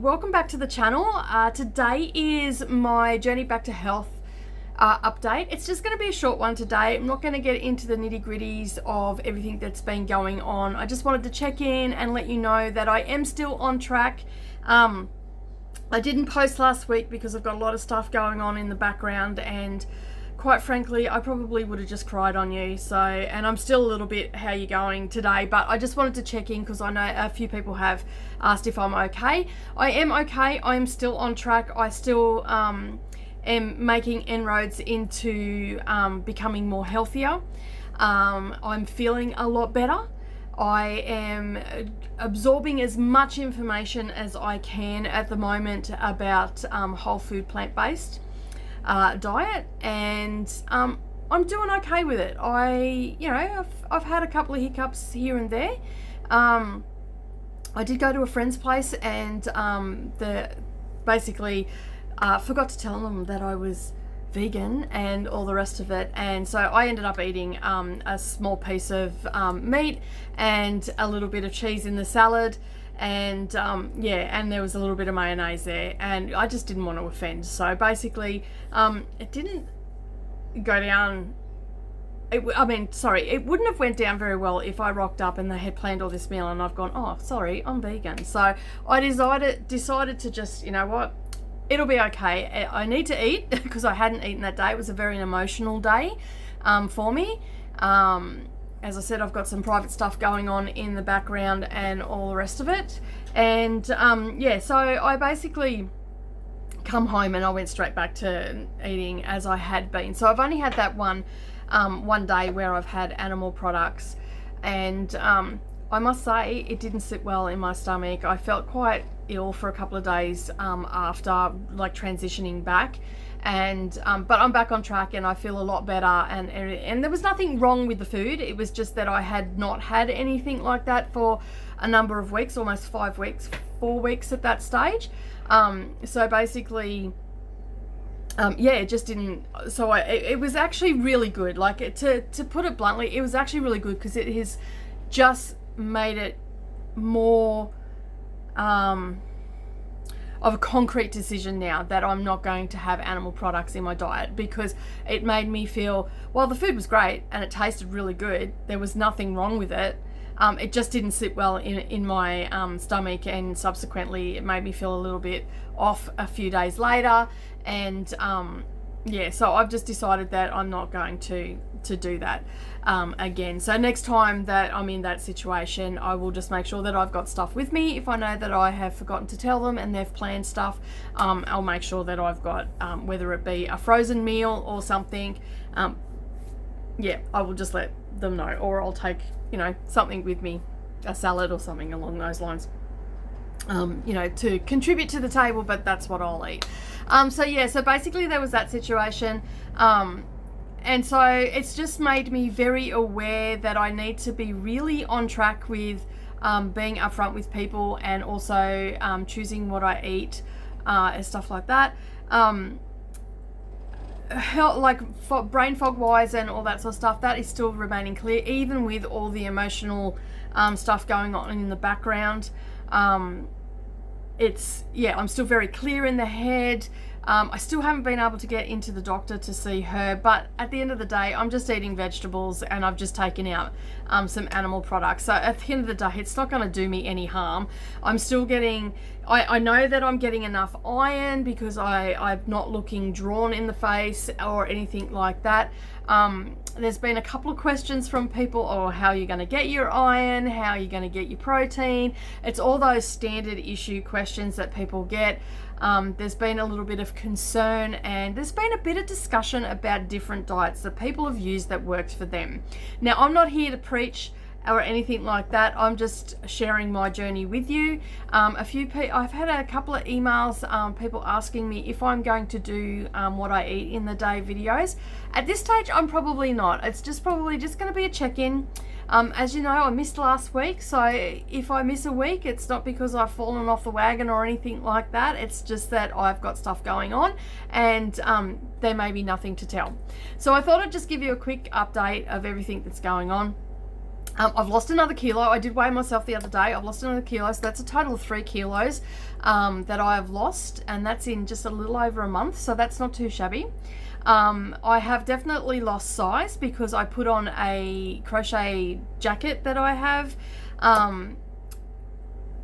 welcome back to the channel. Today is my journey back to health update. It's just going to be a short one today. I'm not going to get into the nitty-gritties of everything that's been going on. I just wanted to check in and let you know that I am still on track. I didn't post last week because I've got a lot of stuff going on in the background, and quite frankly, I probably would have just cried on you. So, and I'm still a little bit, how you going today? But I just wanted to check in because I know a few people have asked if I'm okay. I am okay. I am still on track. I still am making inroads into becoming more healthier. I'm feeling a lot better. I am absorbing as much information as I can at the moment about Wholefood Plant-based diet, and I'm doing okay with it. I've had a couple of hiccups here and there. I did go to a friend's place and forgot to tell them that I was vegan and all the rest of it, and so I ended up eating a small piece of meat and a little bit of cheese in the salad, and and there was a little bit of mayonnaise there, and I just didn't want to offend. So basically it didn't go down. It wouldn't have went down very well if I rocked up and they had planned all this meal and I've gone, oh sorry, I'm vegan. So I decided to just, you know what, it'll be okay. I need to eat because I hadn't eaten that day. It was a very emotional day for me. As I said, I've got some private stuff going on in the background and all the rest of it. And so I basically come home and I went straight back to eating as I had been. So I've only had that one day where I've had animal products, and I must say it didn't sit well in my stomach. I felt quite ill for a couple of days after, like, transitioning back, and but I'm back on track and I feel a lot better, and there was nothing wrong with the food. It was just that I had not had anything like that for a number of weeks, almost 4 weeks at that stage. So basically it just didn't. So it was actually really good. Like, to put it bluntly, it was actually really good because it has just made it more of a concrete decision now that I'm not going to have animal products in my diet, because it made me feel, while the food was great and it tasted really good, there was nothing wrong with it. It just didn't sit well in my stomach, and subsequently it made me feel a little bit off a few days later. And so I've just decided that I'm not going to do that again. So next time that I'm in that situation, I will just make sure that I've got stuff with me. If I know that I have forgotten to tell them and they've planned stuff, I'll make sure that I've got, whether it be a frozen meal or something, I will just let them know, or I'll take, something with me, a salad or something along those lines, to contribute to the table, but that's what I'll eat. So basically there was that situation. And so it's just made me very aware that I need to be really on track with being upfront with people, and also choosing what I eat and stuff like that. Brain fog wise and all that sort of stuff, that is still remaining clear, even with all the emotional stuff going on in the background. I'm still very clear in the head. I still haven't been able to get into the doctor to see her, but at the end of the day, I'm just eating vegetables and I've just taken out some animal products. So at the end of the day, it's not going to do me any harm. I'm still getting, I know that I'm getting enough iron because I'm not looking drawn in the face or anything like that. There's been a couple of questions from people, how are you going to get your iron? How are you going to get your protein? It's all those standard issue questions that people get. There's been a little bit of concern, and there's been a bit of discussion about different diets that people have used that worked for them. Now, I'm not here to preach or anything like that. I'm just sharing my journey with you. I've had a couple of emails, people asking me if I'm going to do what I eat in the day videos. At this stage, I'm probably not. It's probably just going to be a check-in. As you know, I missed last week, so if I miss a week, it's not because I've fallen off the wagon or anything like that. It's just that I've got stuff going on, and there may be nothing to tell. So I thought I'd just give you a quick update of everything that's going on. I've lost another kilo. I did weigh myself the other day. I've lost another kilo, so that's a total of 3 kilos that I have lost, and that's in just a little over a month, so that's not too shabby. I have definitely lost size because I put on a crochet jacket that I have,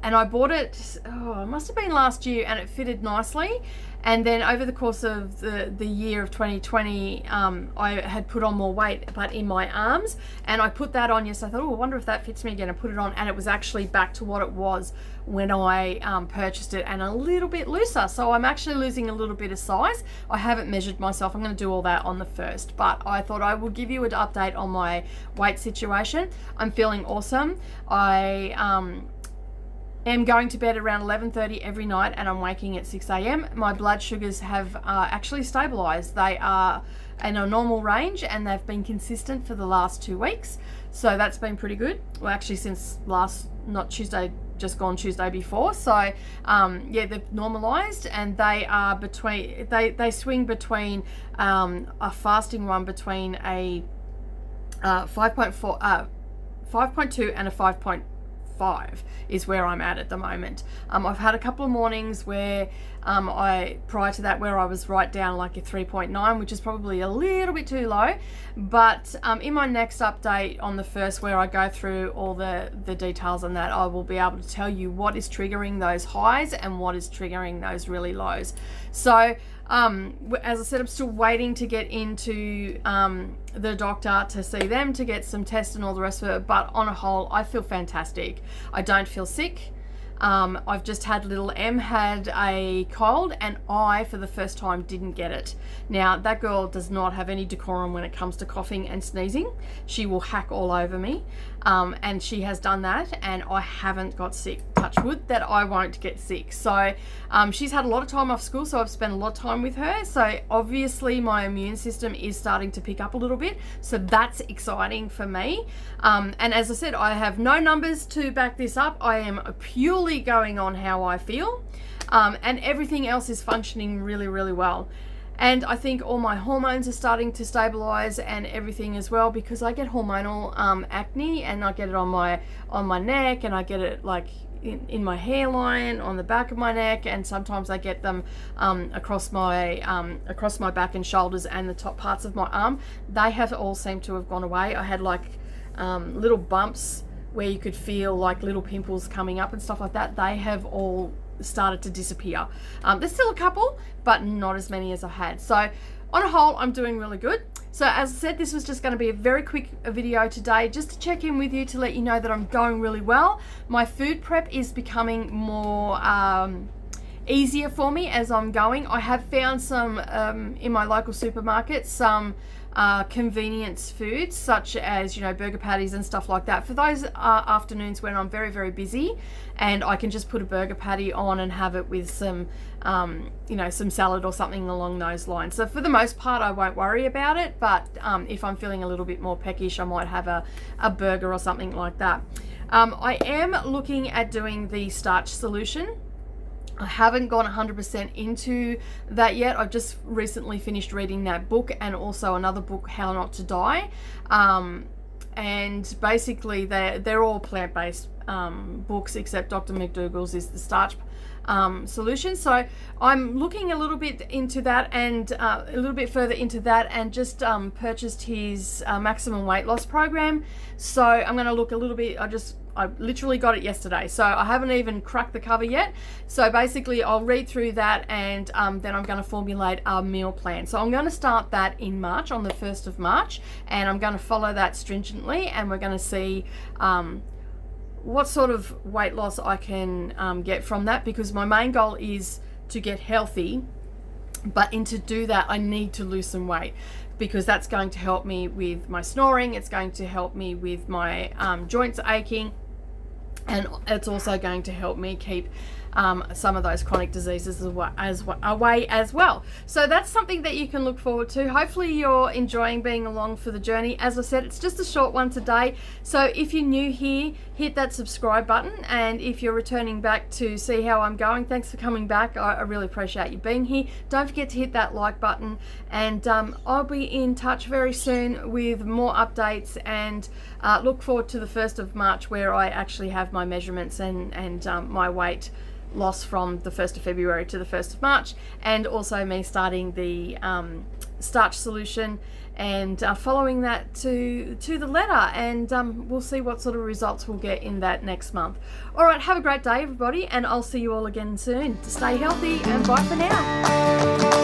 and I bought it, it must have been last year, and it fitted nicely. And then over the course of the year of 2020, I had put on more weight, but in my arms, and I put that on. Yes, I thought, I wonder if that fits me again. I put it on, and it was actually back to what it was when I purchased it, and a little bit looser. So I'm actually losing a little bit of size. I haven't measured myself. I'm going to do all that on the 1st, but I thought I would give you an update on my weight situation. I'm feeling awesome. I am going to bed around 11:30 every night, and I'm waking at 6 a.m. My blood sugars have actually stabilized. They are in a normal range, and they've been consistent for the last 2 weeks. So that's been pretty good. Well, actually since not Tuesday, just gone Tuesday before. So yeah, they've normalized, and they are they swing between a fasting one between a 5.2 and a 5.5 is where I'm at the moment. I've had a couple of mornings where prior to that, where I was right down like a 3.9, which is probably a little bit too low. But in my next update on the 1st, where I go through all the details on that, I will be able to tell you what is triggering those highs and what is triggering those really lows. So as I said, I'm still waiting to get into the doctor to see them, to get some tests and all the rest of it. But on a whole, I feel fantastic. I don't feel sick. I've just had little M had a cold, and I, for the first time, didn't get it. Now, that girl does not have any decorum when it comes to coughing and sneezing. She will hack all over me, and she has done that, and I haven't got sick. Touch wood that I won't get sick. So she's had a lot of time off school, so I've spent a lot of time with her. So obviously my immune system is starting to pick up a little bit, so that's exciting for me. And as I said, I have no numbers to back this up. I am purely going on how I feel, and everything else is functioning really, really well. And I think all my hormones are starting to stabilize, and everything as well, because I get hormonal acne, and I get it on my neck, and I get it like in my hairline, on the back of my neck, and sometimes I get them across my back and shoulders and the top parts of my arm. They have all seemed to have gone away. I had like little bumps where you could feel like little pimples coming up and stuff like that. They have all started to disappear. There's still a couple, but not as many as I had. So on a whole, I'm doing really good. So as I said, this was just going to be a very quick video today, just to check in with you, to let you know that I'm going really well. My food prep is becoming more easier for me as I'm going. I have found some in my local supermarket, some convenience foods, such as, you know, burger patties and stuff like that, for those afternoons when I'm very, very busy, and I can just put a burger patty on and have it with some you know, some salad or something along those lines. So for the most part, I won't worry about it, but if I'm feeling a little bit more peckish, I might have a burger or something like that. I am looking at doing the starch solution. I haven't gone 100% into that yet. I've just recently finished reading that book, and also another book, How Not to Die. And basically they're all plant-based books, except Dr. McDougall's is the starch solution. So I'm looking a little bit into that, and a little bit further into that, and just purchased his maximum weight loss program. So I'm going to look a little bit. I literally got it yesterday, so I haven't even cracked the cover yet. So basically I'll read through that, and then I'm going to formulate a meal plan. So I'm going to start that in March, on the 1st of March, and I'm going to follow that stringently, and we're going to see what sort of weight loss I can get from that, because my main goal is to get healthy, but to do that I need to lose some weight, because that's going to help me with my snoring, it's going to help me with my joints aching, and it's also going to help me keep some of those chronic diseases away as well. So that's something that you can look forward to. Hopefully you're enjoying being along for the journey. As I said, it's just a short one today. So if you're new here, hit that subscribe button. And if you're returning back to see how I'm going, thanks for coming back. I really appreciate you being here. Don't forget to hit that like button, and I'll be in touch very soon with more updates, and look forward to the 1st of March where I actually have my measurements and my weight loss from the 1st of February to the 1st of March, and also me starting the starch solution and following that to the letter, and we'll see what sort of results we'll get in that next month. All right, have a great day everybody, and I'll see you all again soon. Stay healthy, and bye for now.